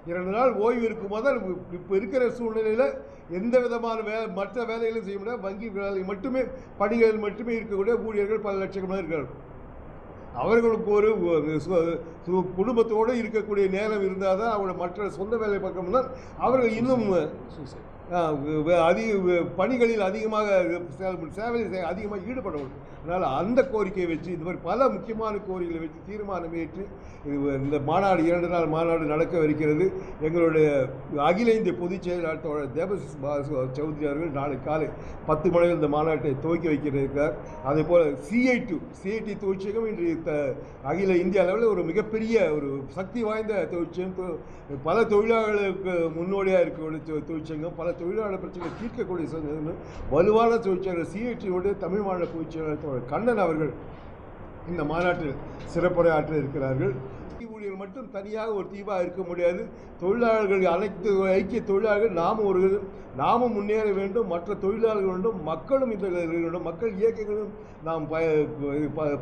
2 நாள் ஓய்வு இருக்கும்போது தான் இப்போ இருக்கிற சூழ்நிலையில் எந்த விதமான மற்ற வேலைகளும் செய்ய முடியாது. வங்கி வேலை மட்டுமே பணிகளில் மட்டுமே இருக்கக்கூடிய ஊழியர்கள் பல லட்சக்கணக்காக இருக்கிறார்கள். அவர்களுக்கு ஒரு குடும்பத்தோடு இருக்கக்கூடிய நேரம் இருந்தால் தான் அவங்களோட மற்ற சொந்த வேலை பக்கம்னா அவர்கள் இன்னும் பணிகளில் அதிகமாக சேவையில் அதிகமாக ஈடுபட முடியும். அதனால் அந்த கோரிக்கையை வச்சு இந்த மாதிரி பல முக்கியமான கோரிக்கைகளை வச்சு தீர்மானம் ஏற்று இந்த மாநாடு 2 நாள் மாநாடு நடக்கவிருக்கிறது. எங்களுடைய அகில இந்திய பொதுச் செயலாளர் தோழர் தேவசிஸ் சௌத்ரி அவர்கள் நாளை காலை 10 மணிக்கு இந்த மாநாட்டை துவக்கி வைக்கிறார். அதே போல் சிஐடி தொழிற்சங்கம் இன்று அகில இந்திய அளவில் ஒரு மிகப்பெரிய ஒரு சக்தி வாய்ந்த தொழிற்சங்கம், பல தொழிலாளர்களுக்கு முன்னோடியாக இருக்கக்கூடிய தொழிற்சங்கம், பல தொழிலாளர் பிரச்சனை தீர்க்கக்கூடிய வலுவான தொழிற்சங்கம் சிஐடியோடு தமிழ் மாநில பொதுச் செயலாளர் கண்ணன் அவர்கள் இந்த மாநாட்டில் சிறப்புரையாற்ற இருக்கிறார்கள். ஊழியர்கள் மட்டும் தனியாக ஒரு தீவாக இருக்க முடியாது. தொழிலாளர்கள் அனைத்து ஐக்கிய தொழிலாளர்கள் நாமும் முன்னேற வேண்டும், மற்ற தொழிலாளர்கள் வேண்டும், மக்களும் இந்த வேண்டும், மக்கள் இயக்கங்களும் நாம்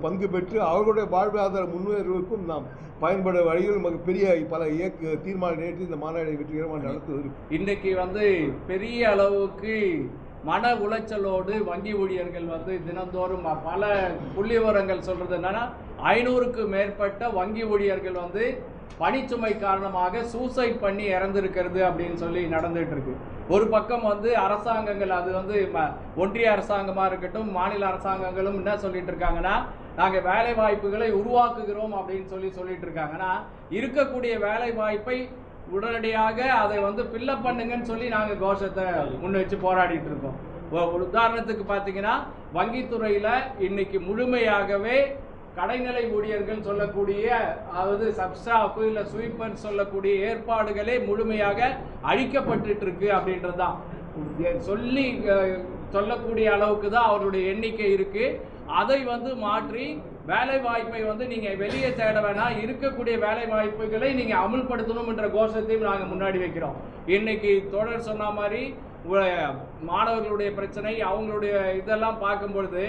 பங்கு பெற்று அவர்களுடைய வாழ்வாதார முன்னேறுவதற்கும் நாம் பயன்பட வழிகள் பெரிய பல தீர்மானம் நேற்று இந்த மாநாட்டை வெற்றிகரமாக நடத்துவது. இன்றைக்கு பெரிய அளவுக்கு மன உளைச்சலோடு வங்கி ஊழியர்கள் தினந்தோறும் பல புள்ளி விவரங்கள் சொல்றது என்னன்னா 500க்கு மேற்பட்ட வங்கி ஊழியர்கள் பணிச்சுமை காரணமாக சூசைட் பண்ணி இறந்திருக்கிறது அப்படின்னு சொல்லி நடந்துட்டு இருக்கு. ஒரு பக்கம் அரசாங்கங்கள் அது ஒன்றிய அரசாங்கமா இருக்கட்டும், மாநில அரசாங்கங்களும் என்ன சொல்லிட்டு இருக்காங்கன்னா, நாங்கள் வேலை வாய்ப்புகளை உருவாக்குகிறோம் அப்படின்னு சொல்லிட்டு இருக்காங்கன்னா, இருக்கக்கூடிய வேலை வாய்ப்பை உடனடியாக அதை ஃபில்லப் பண்ணுங்கன்னு சொல்லி நாங்கள் கோஷத்தை முன் வச்சு போராடிட்டு இருக்கோம். ஒரு உதாரணத்துக்கு பார்த்தீங்கன்னா, வங்கித்துறையில் இன்னைக்கு முழுமையாகவே கடைநிலை ஊழியர்கள் சொல்லக்கூடிய, அதாவது சப்ஸ்டாஃப் இல்லை ஸ்வீப்பர் சொல்லக்கூடிய ஏற்பாடுகளே முழுமையாக அழிக்கப்பட்டு இருக்கு அப்படின்றது தான் சொல்லக்கூடிய அளவுக்கு தான் அவருடைய எண்ணிக்கை இருக்கு. அதை மாற்றி வேலை வாய்ப்பை நீங்க வெளியே தேட வேணாம், இருக்கக்கூடிய வேலை வாய்ப்புகளை நீங்க அமுல்படுத்தணும் என்ற கோஷத்தையும் நாங்க முன்னாடி வைக்கிறோம். இன்னைக்கு தொடர் சொன்ன மாதிரி மாணவர்களுடைய பிரச்சனை, அவங்களுடைய இதெல்லாம் பார்க்கும் பொழுது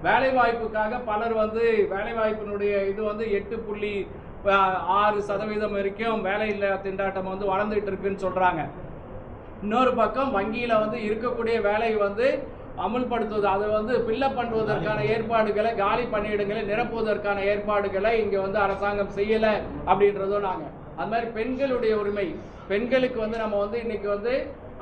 வேலை வாய்ப்புக்காக பலர் வேலை வாய்ப்பினுடைய இது 8.6% வரைக்கும் வேலை இல்லா திண்டாட்டம் வளர்ந்துட்டு இருக்குன்னு சொல்றாங்க. இன்னொரு பக்கம் வங்கியில இருக்கக்கூடிய வேலை அமுல்படுத்துவது, அதை ஃபில்லப் பண்ணுவதற்கான ஏற்பாடுகளை, காலி பணியிடங்களை நிரப்புவதற்கான ஏற்பாடுகளை இங்கே அரசாங்கம் செய்யலை அப்படின்றதும் நாங்கள். அது மாதிரி பெண்களுடைய உரிமை, பெண்களுக்கு நம்ம இன்னைக்கு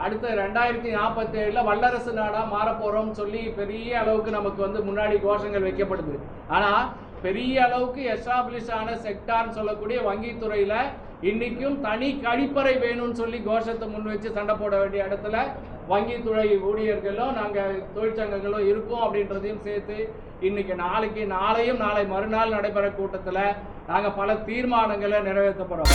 அடுத்த 2047 வல்லரசு நாடாக மாறப்போகிறோம்னு சொல்லி பெரிய அளவுக்கு நமக்கு முன்னாடி கோஷங்கள் வைக்கப்படுது. ஆனால் பெரிய அளவுக்கு எஸ்டாப்ளிஷ் ஆன செக்டார்னு சொல்லக்கூடிய வங்கித்துறையில் இன்னைக்கும் தனி கழிப்பறை வேணும்னு சொல்லி கோஷத்தை முன் வச்சு சண்டை போட வேண்டிய இடத்துல வங்கித்துறை ஊழியர்களும் நாங்கள் தொழிற்சங்கங்களும் இருக்கோம் அப்படின்றதையும் சேர்த்து இன்னைக்கு நாளை மறுநாள் நடைபெற கூட்டத்தில் நாங்கள் பல தீர்மானங்களை நிறைவேற்ற போகிறோம்.